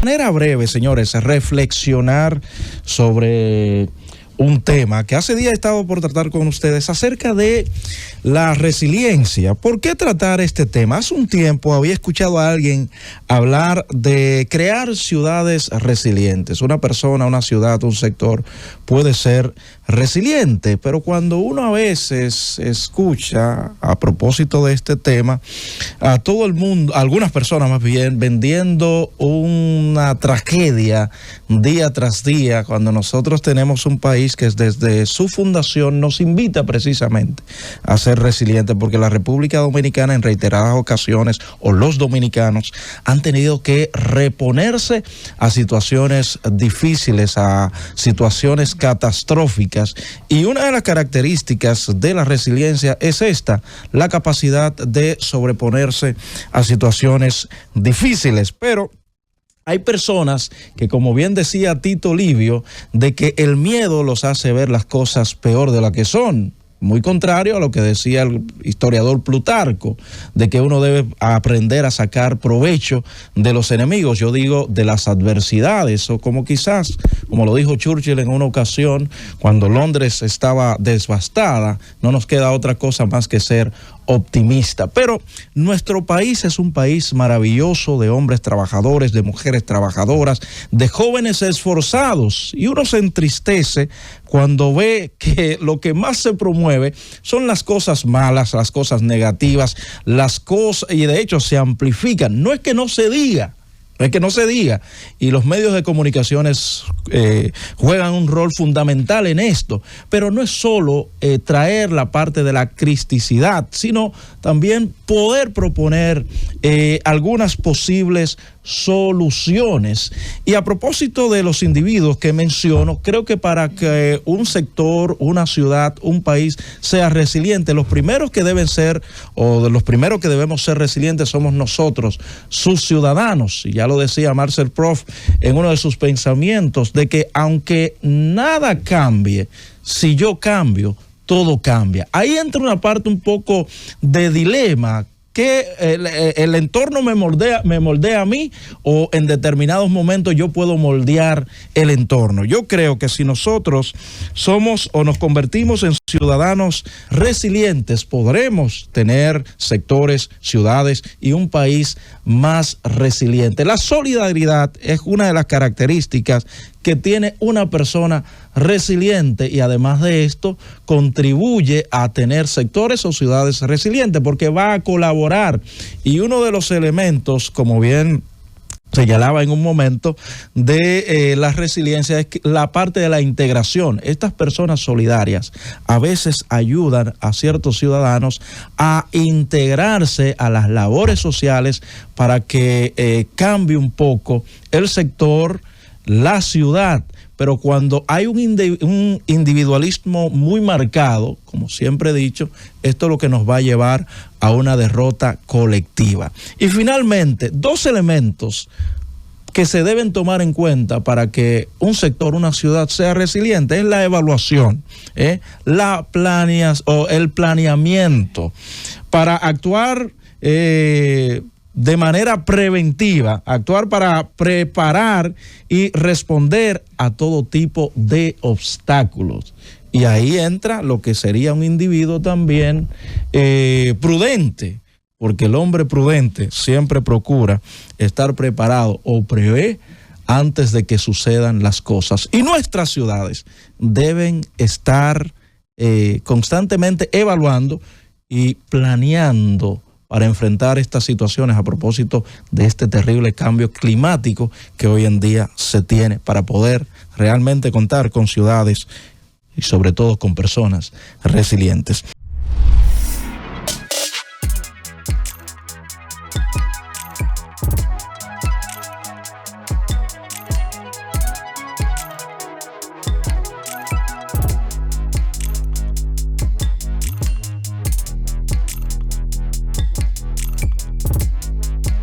manera breve, señores, reflexionar sobre un tema que hace días he estado por tratar con ustedes acerca de la resiliencia. ¿Por qué tratar este tema? Hace un tiempo había escuchado a alguien hablar de crear ciudades resilientes. Una persona, una ciudad, un sector puede ser resiliente, pero cuando uno a veces escucha a propósito de este tema a todo el mundo, a algunas personas más bien, vendiendo una tragedia día tras día, cuando nosotros tenemos un país que desde su fundación nos invita precisamente a ser resilientes, porque la República Dominicana en reiteradas ocasiones, o los dominicanos, han tenido que reponerse a situaciones difíciles, a situaciones catastróficas, y una de las características de la resiliencia es esta, la capacidad de sobreponerse a situaciones difíciles. Pero hay personas que, como bien decía Tito Livio, de que el miedo los hace ver las cosas peor de lo que son. Muy contrario a lo que decía el historiador Plutarco, de que uno debe aprender a sacar provecho de los enemigos, yo digo de las adversidades, o como quizás, como lo dijo Churchill en una ocasión, cuando Londres estaba devastada, no nos queda otra cosa más que ser optimista. Pero nuestro país es un país maravilloso de hombres trabajadores, de mujeres trabajadoras, de jóvenes esforzados, y uno se entristece cuando ve que lo que más se promueve son las cosas malas, las cosas negativas, las cosas, y de hecho se amplifican. No es que no se diga, y los medios de comunicaciones juegan un rol fundamental en esto, pero no es solo traer la parte de la cristicidad, sino también poder proponer algunas posibles soluciones. Y a propósito de los individuos que menciono, creo que para que un sector, una ciudad, un país sea resiliente, los primeros que deben ser, o de los primeros que debemos ser resilientes somos nosotros, sus ciudadanos. Y ya lo decía Marcel Proust en uno de sus pensamientos, de que aunque nada cambie, si yo cambio, todo cambia. Ahí entra una parte un poco de dilema, que el entorno me moldea a mí, o en determinados momentos yo puedo moldear el entorno. Yo creo que si nosotros somos o nos convertimos en ciudadanos resilientes, podremos tener sectores, ciudades y un país más resiliente. La solidaridad es una de las características que tiene una persona resiliente, y además de esto contribuye a tener sectores o ciudades resilientes porque va a colaborar. Y uno de los elementos, como bien señalaba en un momento, de la resiliencia es la parte de la integración. Estas personas solidarias a veces ayudan a ciertos ciudadanos a integrarse a las labores sociales para que cambie un poco el sector, la ciudad. Pero cuando hay un individualismo muy marcado, como siempre he dicho, esto es lo que nos va a llevar a una derrota colectiva. Y finalmente, dos elementos que se deben tomar en cuenta para que un sector, una ciudad sea resiliente, es la evaluación, el planeamiento. Para actuar de manera preventiva, actuar para preparar y responder a todo tipo de obstáculos. Y ahí entra lo que sería un individuo también prudente, porque el hombre prudente siempre procura estar preparado o prevé antes de que sucedan las cosas. Y nuestras ciudades deben estar constantemente evaluando y planeando para enfrentar estas situaciones a propósito de este terrible cambio climático que hoy en día se tiene, para poder realmente contar con ciudades y sobre todo con personas resilientes.